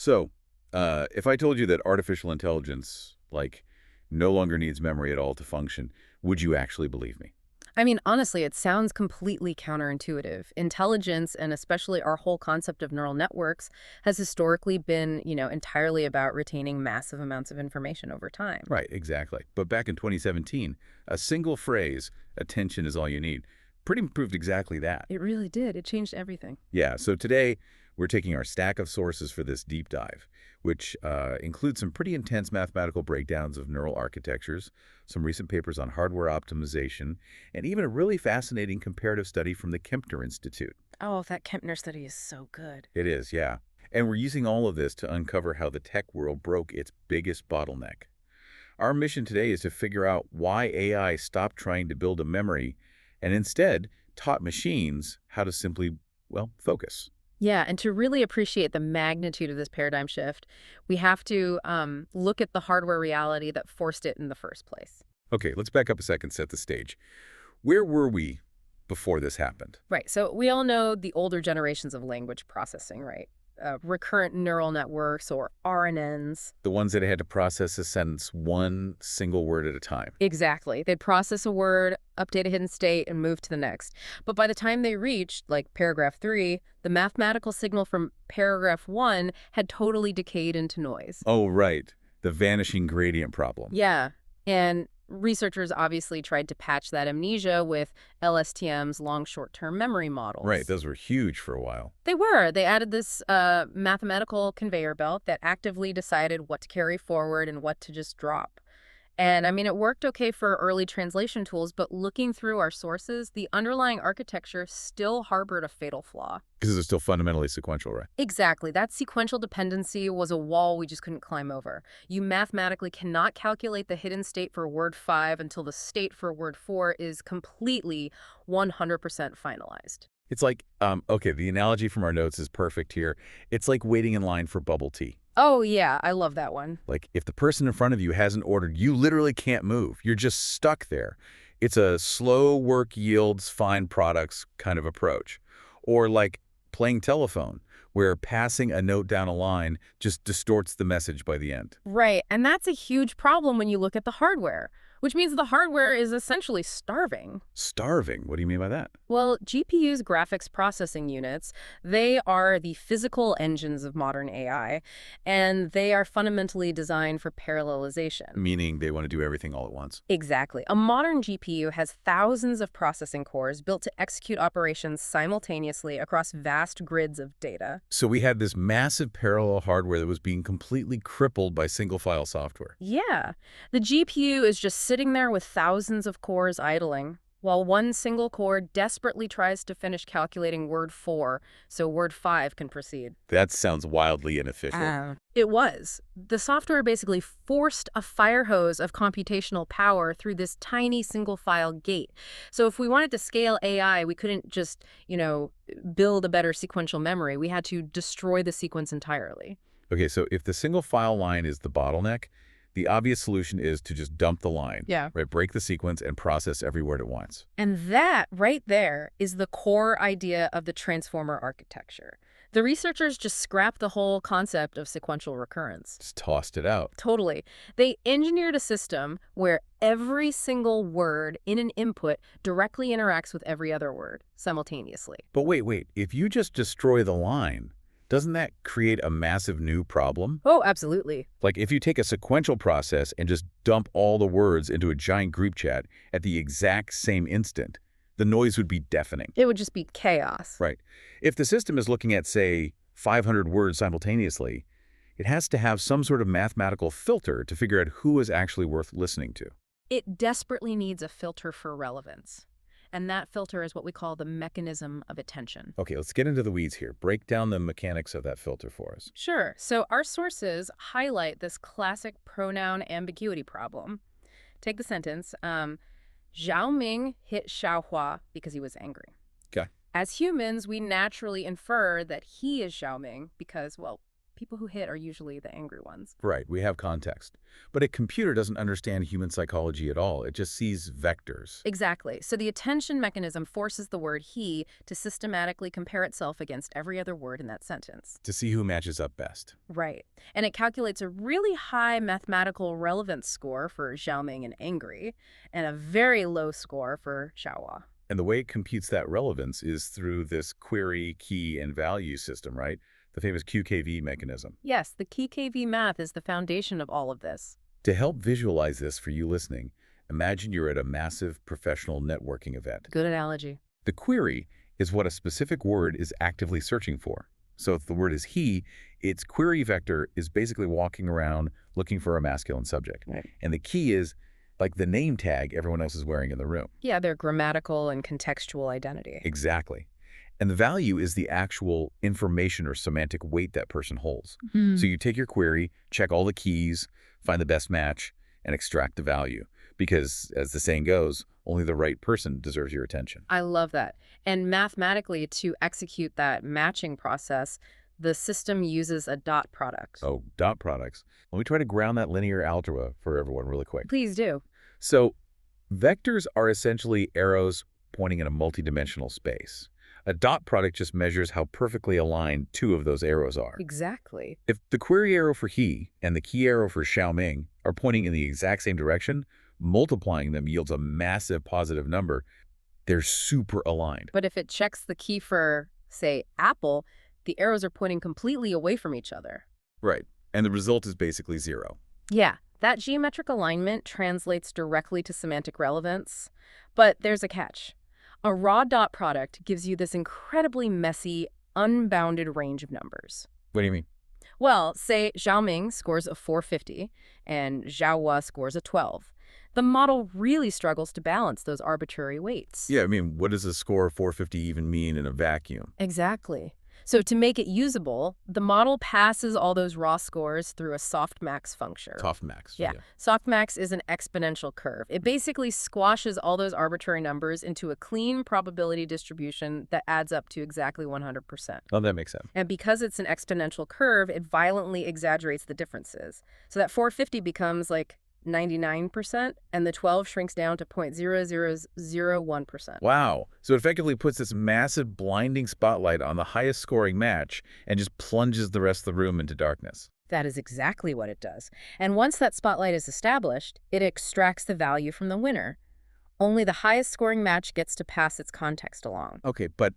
So, if I told you that artificial intelligence, like, no longer needs memory at all to function, would you actually believe me? I mean, honestly, it sounds completely counterintuitive. Intelligence, and especially our whole concept of neural networks, has historically been, entirely about retaining massive amounts of information over time. Right, exactly. But back in 2017, a single phrase, attention is all you need, pretty proved exactly that. It really did. It changed everything. Yeah, so today we're taking our stack of sources for this deep dive, which includes some pretty intense mathematical breakdowns of neural architectures, some recent papers on hardware optimization, and even a really fascinating comparative study from the Kempner Institute. Oh, that Kempner study is so good. It is, yeah. And we're using all of this to uncover how the tech world broke its biggest bottleneck. Our mission today is to figure out why AI stopped trying to build a memory and instead taught machines how to simply, well, focus. Yeah, and to really appreciate the magnitude of this paradigm shift, we have to look at the hardware reality that forced it in the first place. Okay, let's back up a second, set the stage. Where were we before this happened? Right. So we all know the older generations of language processing, right? Recurrent neural networks, or RNNs. The ones that had to process a sentence one single word at a time. Exactly. They'd process a word, update a hidden state, and move to the next. But by the time they reached, like, paragraph 3, the mathematical signal from paragraph 1 had totally decayed into noise. Oh, right. The vanishing gradient problem. Yeah. And researchers obviously tried to patch that amnesia with LSTM's long short-term memory models. Right, those were huge for a while. They were. They added this mathematical conveyor belt that actively decided what to carry forward and what to just drop. And I mean, it worked okay for early translation tools, but looking through our sources, the underlying architecture still harbored a fatal flaw. Because it's still fundamentally sequential, right? Exactly. That sequential dependency was a wall we just couldn't climb over. You mathematically cannot calculate the hidden state for word 5 until the state for word 4 is completely 100% finalized. It's like, okay, the analogy from our notes is perfect here. It's like waiting in line for bubble tea. Oh, yeah, I love that one. Like, if the person in front of you hasn't ordered, you literally can't move. You're just stuck there. It's a slow work yields fine products kind of approach. Or like playing telephone, where passing a note down a line just distorts the message by the end. Right, and that's a huge problem when you look at the hardware, which means the hardware is essentially starving. Starving? What do you mean by that? Well, GPUs, graphics processing units, they are the physical engines of modern AI, and they are fundamentally designed for parallelization. Meaning they want to do everything all at once. Exactly. A modern GPU has thousands of processing cores built to execute operations simultaneously across vast grids of data. So we had this massive parallel hardware that was being completely crippled by single-file software. Yeah, the GPU is just sitting there with thousands of cores idling, while one single core desperately tries to finish calculating word 4 so word 5 can proceed. That sounds wildly inefficient. It was. The software basically forced a fire hose of computational power through this tiny single-file gate. So if we wanted to scale AI, we couldn't just, build a better sequential memory. We had to destroy the sequence entirely. Okay, so if the single-file line is the bottleneck, the obvious solution is to just dump the line, Yeah. right? Break the sequence and process every word at once. And that, right there, is the core idea of the transformer architecture. The researchers just scrapped the whole concept of sequential recurrence. Just tossed it out. Totally. They engineered a system where every single word in an input directly interacts with every other word simultaneously. But wait. If you just destroy the line, doesn't that create a massive new problem? Oh, absolutely. Like if you take a sequential process and just dump all the words into a giant group chat at the exact same instant, the noise would be deafening. It would just be chaos. Right. If the system is looking at, say, 500 words simultaneously, it has to have some sort of mathematical filter to figure out who is actually worth listening to. It desperately needs a filter for relevance. And that filter is what we call the mechanism of attention. Okay, let's get into the weeds here. Break down the mechanics of that filter for us. Sure. So our sources highlight this classic pronoun ambiguity problem. Take the sentence, Zhao Ming hit Xiaohua because he was angry. Okay. As humans, we naturally infer that he is Xiao Ming because, well, People who hit are usually the angry ones. Right, we have context. But a computer doesn't understand human psychology at all. It just sees vectors. Exactly. So the attention mechanism forces the word he to systematically compare itself against every other word in that sentence. To see who matches up best. Right. And it calculates a really high mathematical relevance score for Xiaoming and angry, and a very low score for Xiaohua. And the way it computes that relevance is through this query, key, and value system, right? The famous QKV mechanism. Yes, the KKV math is the foundation of all of this. To help visualize this for you listening, imagine you're at a massive professional networking event. Good analogy. The query is what a specific word is actively searching for. So if the word is he, its query vector is basically walking around looking for a masculine subject. Right. And the key is like the name tag everyone else is wearing in the room. Yeah, their grammatical and contextual identity. Exactly. And the value is the actual information or semantic weight that person holds. Hmm. So you take your query, check all the keys, find the best match, and extract the value. Because, as the saying goes, only the right person deserves your attention. I love that. And mathematically, to execute that matching process, the system uses a dot product. Oh, dot products. Let me try to ground that linear algebra for everyone really quick. Please do. So, vectors are essentially arrows pointing in a multidimensional space. A dot product just measures how perfectly aligned two of those arrows are. Exactly. If the query arrow for he and the key arrow for Xiaoming are pointing in the exact same direction, multiplying them yields a massive positive number. They're super aligned. But if it checks the key for, say, apple, the arrows are pointing completely away from each other. Right. And the result is basically zero. Yeah, that geometric alignment translates directly to semantic relevance. But there's a catch. A raw dot product gives you this incredibly messy, unbounded range of numbers. What do you mean? Well, say Xiaoming scores a 450 and Xiaohua scores a 12. The model really struggles to balance those arbitrary weights. Yeah, I mean, what does a score of 450 even mean in a vacuum? Exactly. So to make it usable, the model passes all those raw scores through a softmax function. Softmax. Yeah. Softmax is an exponential curve. It basically squashes all those arbitrary numbers into a clean probability distribution that adds up to exactly 100%. Oh, that makes sense. And because it's an exponential curve, it violently exaggerates the differences. So that 450 becomes like 99%, and the 12 shrinks down to 0.0001%. Wow. So it effectively puts this massive blinding spotlight on the highest scoring match and just plunges the rest of the room into darkness. That is exactly what it does. And once that spotlight is established, it extracts the value from the winner. Only the highest scoring match gets to pass its context along. Okay, but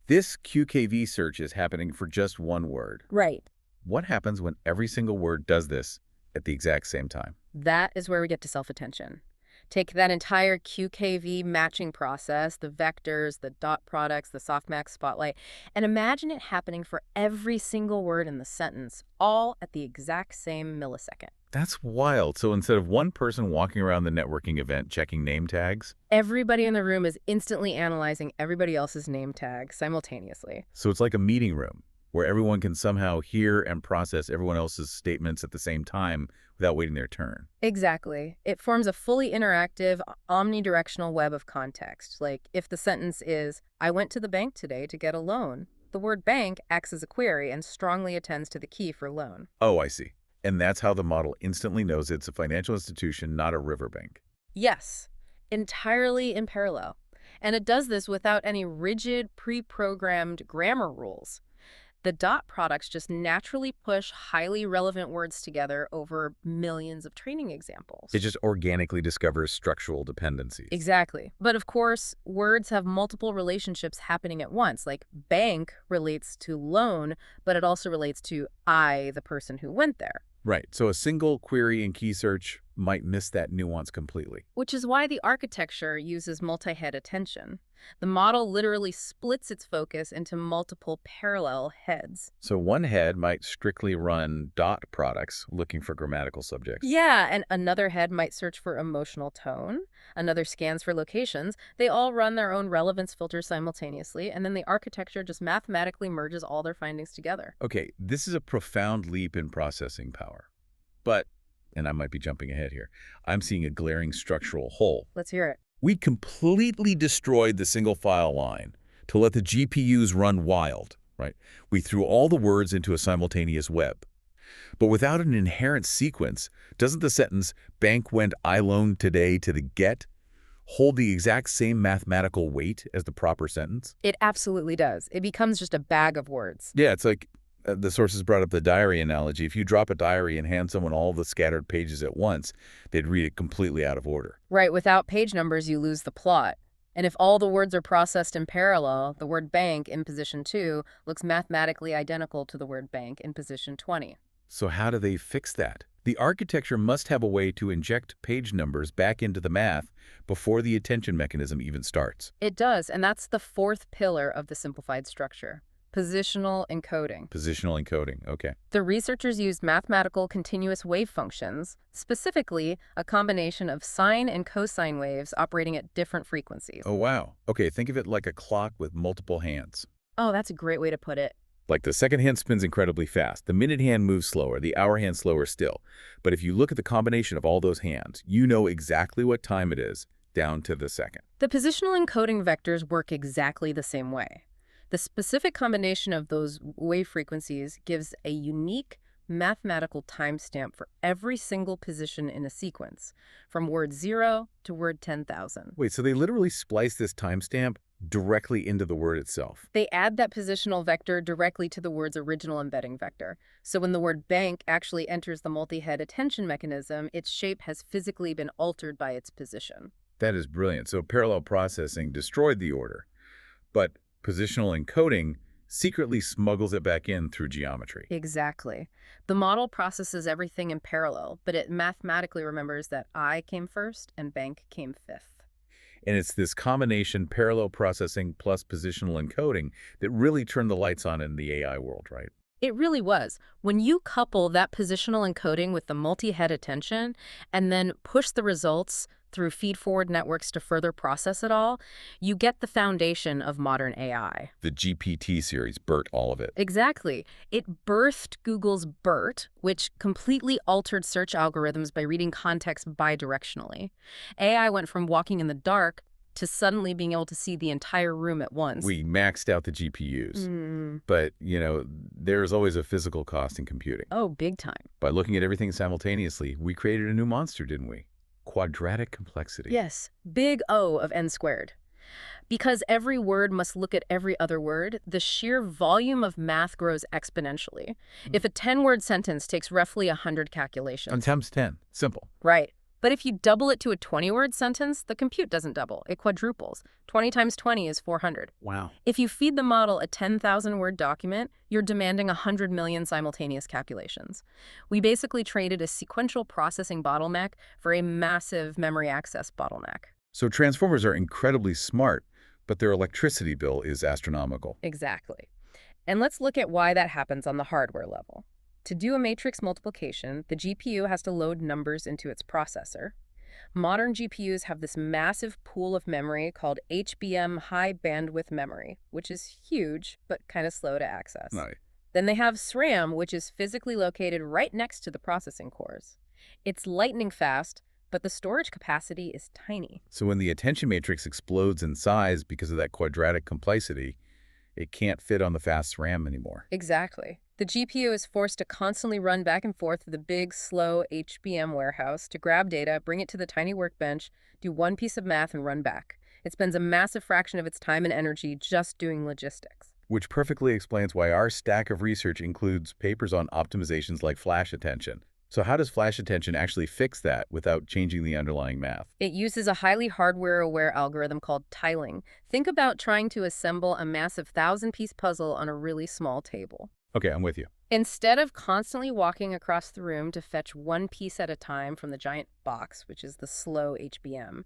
this QKV search is happening for just one word. Right. What happens when every single word does this at the exact same time? That is where we get to self-attention. Take that entire QKV matching process, the vectors, the dot products, the softmax spotlight, and imagine it happening for every single word in the sentence, all at the exact same millisecond. That's wild. So instead of one person walking around the networking event checking name tags, Everybody in the room is instantly analyzing everybody else's name tag simultaneously. so it's like a meeting room where everyone can somehow hear and process everyone else's statements at the same time without waiting their turn. Exactly. It forms a fully interactive, omnidirectional web of context. Like if the sentence is, I went to the bank today to get a loan, the word bank acts as a query and strongly attends to the key for loan. Oh, I see. And that's how the model instantly knows it's a financial institution, not a riverbank. Yes, entirely in parallel. And it does this without any rigid, pre-programmed grammar rules. The dot products just naturally push highly relevant words together over millions of training examples. It just organically discovers structural dependencies. Exactly. But of course, words have multiple relationships happening at once. Like bank relates to loan, but it also relates to I, the person who went there. Right. So a single query and key search might miss that nuance completely. Which is why the architecture uses multi-head attention. The model literally splits its focus into multiple parallel heads. So one head might strictly run dot products looking for grammatical subjects. Yeah, and another head might search for emotional tone. Another scans for locations. They all run their own relevance filters simultaneously, and then the architecture just mathematically merges all their findings together. Okay, this is a profound leap in processing power. But, and I might be jumping ahead here, I'm seeing a glaring structural hole. Let's hear it. We completely destroyed the single file line to let the GPUs run wild, right? We threw all the words into a simultaneous web. But without an inherent sequence, doesn't the sentence, "Bank went I loaned today to the get," hold the exact same mathematical weight as the proper sentence? It absolutely does. It becomes just a bag of words. Yeah, it's like the sources brought up the diary analogy. If you drop a diary and hand someone all the scattered pages at once, they'd read it completely out of order. Right, without page numbers, you lose the plot. And if all the words are processed in parallel, the word bank in position 2 looks mathematically identical to the word bank in position 20. So how do they fix that? The architecture must have a way to inject page numbers back into the math before the attention mechanism even starts. It does, and that's the fourth pillar of the simplified structure, positional encoding. Positional encoding, okay. The researchers used mathematical continuous wave functions, specifically a combination of sine and cosine waves operating at different frequencies. Oh, wow. Okay, think of it like a clock with multiple hands. Oh, that's a great way to put it. Like the second hand spins incredibly fast, the minute hand moves slower, the hour hand slower still. But if you look at the combination of all those hands, you know exactly what time it is, down to the second. The positional encoding vectors work exactly the same way. The specific combination of those wave frequencies gives a unique mathematical timestamp for every single position in a sequence, from word 0 to word 10,000. Wait, so they literally splice this timestamp directly into the word itself? They add that positional vector directly to the word's original embedding vector. So when the word bank actually enters the multi-head attention mechanism, its shape has physically been altered by its position. That is brilliant. So parallel processing destroyed the order, but positional encoding secretly smuggles it back in through geometry. Exactly. The model processes everything in parallel, but it mathematically remembers that I came first and bank came fifth. And it's this combination, parallel processing plus positional encoding, that really turned the lights on in the AI world, right? It really was. When you couple that positional encoding with the multi-head attention and then push the results through feed-forward networks to further process it all, you get the foundation of modern AI. The GPT series, BERT, all of it. Exactly. It birthed Google's BERT, which completely altered search algorithms by reading context bidirectionally. AI went from walking in the dark to suddenly being able to see the entire room at once. We maxed out the GPUs. But, there's always a physical cost in computing. Oh, big time. By looking at everything simultaneously, we created a new monster, didn't we? Quadratic complexity. Yes, big O of n squared. Because every word must look at every other word, the sheer volume of math grows exponentially. If a 10-word sentence takes roughly 100 calculations. And times 10. Simple. Right. But if you double it to a 20-word sentence, the compute doesn't double. It quadruples. 20 times 20 is 400. Wow. If you feed the model a 10,000-word document, you're demanding 100 million simultaneous calculations. We basically traded a sequential processing bottleneck for a massive memory access bottleneck. So transformers are incredibly smart, but their electricity bill is astronomical. Exactly. And let's look at why that happens on the hardware level. To do a matrix multiplication, the GPU has to load numbers into its processor. Modern GPUs have this massive pool of memory called HBM high bandwidth memory, which is huge but kind of slow to access. Right. Then they have SRAM, which is physically located right next to the processing cores. It's lightning fast, but the storage capacity is tiny. So when the attention matrix explodes in size because of that quadratic complexity, it can't fit on the fast RAM anymore. Exactly. The GPU is forced to constantly run back and forth to the big, slow HBM warehouse to grab data, bring it to the tiny workbench, do one piece of math, and run back. It spends a massive fraction of its time and energy just doing logistics. Which perfectly explains why our stack of research includes papers on optimizations like flash attention. So how does flash attention actually fix that without changing the underlying math? It uses a highly hardware-aware algorithm called tiling. Think about trying to assemble a massive 1,000-piece puzzle on a really small table. Okay, I'm with you. Instead of constantly walking across the room to fetch one piece at a time from the giant box, which is the slow HBM,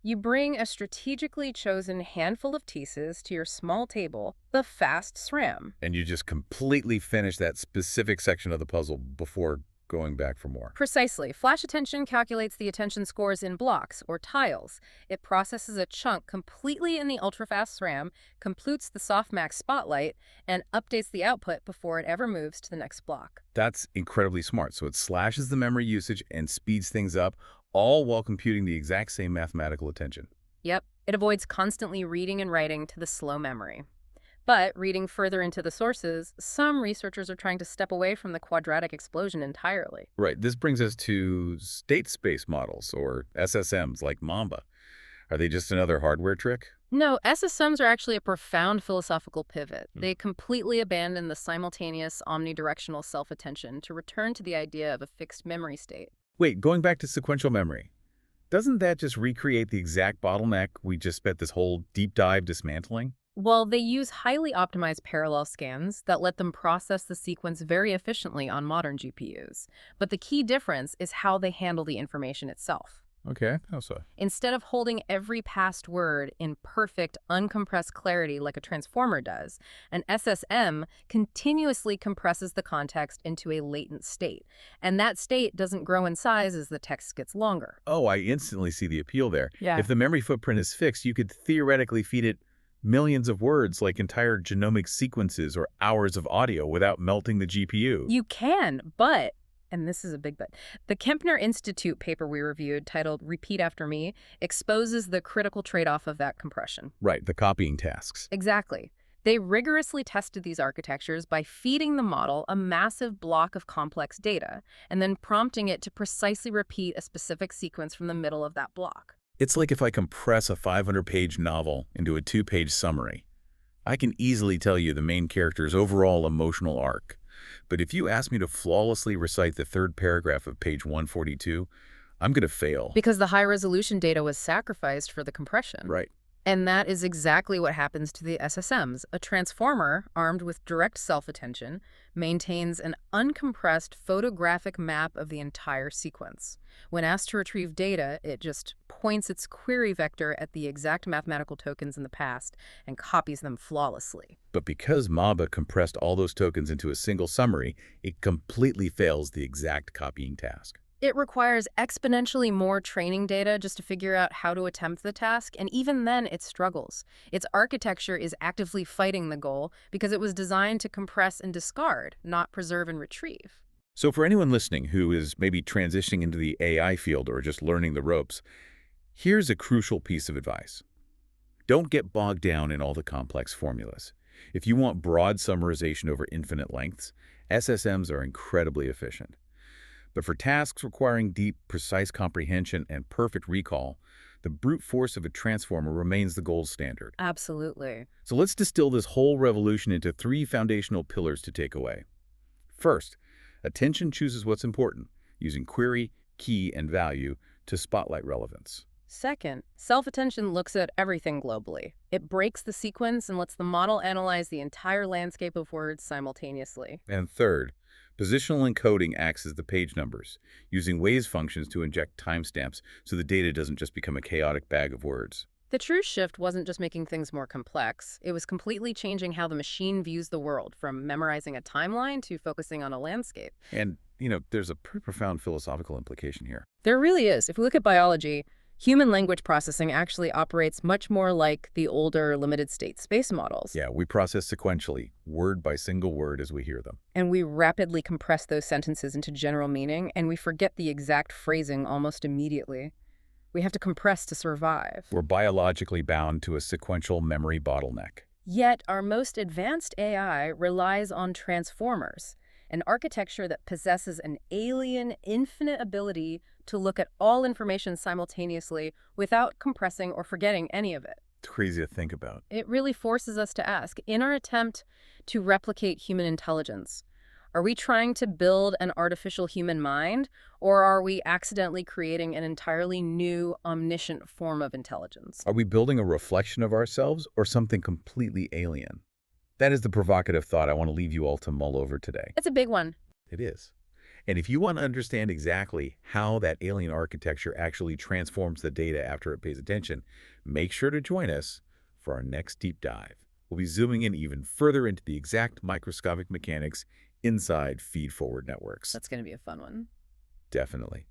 you bring a strategically chosen handful of pieces to your small table, the fast SRAM. And you just completely finish that specific section of the puzzle before going back for more. Precisely. Flash attention calculates the attention scores in blocks, or tiles. It processes a chunk completely in the ultra-fast SRAM, computes the softmax spotlight, and updates the output before it ever moves to the next block. That's incredibly smart. So it slashes the memory usage and speeds things up, all while computing the exact same mathematical attention. Yep. It avoids constantly reading and writing to the slow memory. But reading further into the sources, some researchers are trying to step away from the quadratic explosion entirely. Right. This brings us to state space models, or SSMs, like Mamba. Are they just another hardware trick? No, SSMs are actually a profound philosophical pivot. They completely abandon the simultaneous omnidirectional self-attention to return to the idea of a fixed memory state. Wait, going back to sequential memory, doesn't that just recreate the exact bottleneck we just spent this whole deep dive dismantling? Well, they use highly optimized parallel scans that let them process the sequence very efficiently on modern GPUs. But the key difference is how they handle the information itself. Okay, how so? Instead of holding every passed word in perfect, uncompressed clarity like a transformer does, an SSM continuously compresses the context into a latent state. And that state doesn't grow in size as the text gets longer. Oh, I instantly see the appeal there. Yeah. If the memory footprint is fixed, you could theoretically feed it millions of words like entire genomic sequences or hours of audio without melting the GPU. You can, but, and this is a big but, the Kempner Institute paper we reviewed titled Repeat After Me exposes the critical trade-off of that compression. Right, the copying tasks. Exactly. They rigorously tested these architectures by feeding the model a massive block of complex data and then prompting it to precisely repeat a specific sequence from the middle of that block. It's like if I compress a 500-page novel into a 2-page summary. I can easily tell you the main character's overall emotional arc. But if you ask me to flawlessly recite the third paragraph of page 142, I'm going to fail. Because the high-resolution data was sacrificed for the compression. Right. And that is exactly what happens to the SSMs. A transformer, armed with direct self-attention, maintains an uncompressed photographic map of the entire sequence. When asked to retrieve data, it just points its query vector at the exact mathematical tokens in the past and copies them flawlessly. But because Maba compressed all those tokens into a single summary, it completely fails the exact copying task. It requires exponentially more training data just to figure out how to attempt the task, and even then it struggles. Its architecture is actively fighting the goal because it was designed to compress and discard, not preserve and retrieve. So for anyone listening who is maybe transitioning into the AI field or just learning the ropes, here's a crucial piece of advice. Don't get bogged down in all the complex formulas. If you want broad summarization over infinite lengths, SSMs are incredibly efficient. But for tasks requiring deep, precise comprehension and perfect recall, the brute force of a transformer remains the gold standard. Absolutely. So let's distill this whole revolution into 3 foundational pillars to take away. First, attention chooses what's important, using query, key, and value to spotlight relevance. Second, self-attention looks at everything globally. It breaks the sequence and lets the model analyze the entire landscape of words simultaneously. And third, positional encoding acts as the page numbers, using Waze functions to inject timestamps so the data doesn't just become a chaotic bag of words. The true shift wasn't just making things more complex. It was completely changing how the machine views the world, from memorizing a timeline to focusing on a landscape. And, there's a pretty profound philosophical implication here. There really is. If we look at biology, human language processing actually operates much more like the older limited-state space models. Yeah, we process sequentially, word by single word as we hear them. And we rapidly compress those sentences into general meaning, and we forget the exact phrasing almost immediately. We have to compress to survive. We're biologically bound to a sequential memory bottleneck. Yet, our most advanced AI relies on transformers, an architecture that possesses an alien, infinite ability to look at all information simultaneously without compressing or forgetting any of it. It's crazy to think about. It really forces us to ask, in our attempt to replicate human intelligence, are we trying to build an artificial human mind, or are we accidentally creating an entirely new, omniscient form of intelligence? Are we building a reflection of ourselves or something completely alien? That is the provocative thought I want to leave you all to mull over today. It's a big one. It is. And if you want to understand exactly how that alien architecture actually transforms the data after it pays attention, make sure to join us for our next deep dive. We'll be zooming in even further into the exact microscopic mechanics inside feed-forward networks. That's going to be a fun one. Definitely.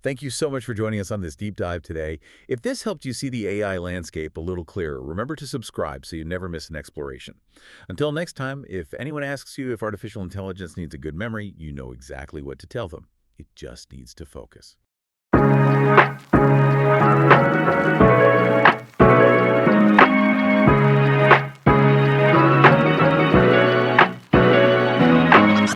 Thank you so much for joining us on this deep dive today. If this helped you see the AI landscape a little clearer, remember to subscribe so you never miss an exploration. Until next time, if anyone asks you if artificial intelligence needs a good memory, you know exactly what to tell them. It just needs to focus.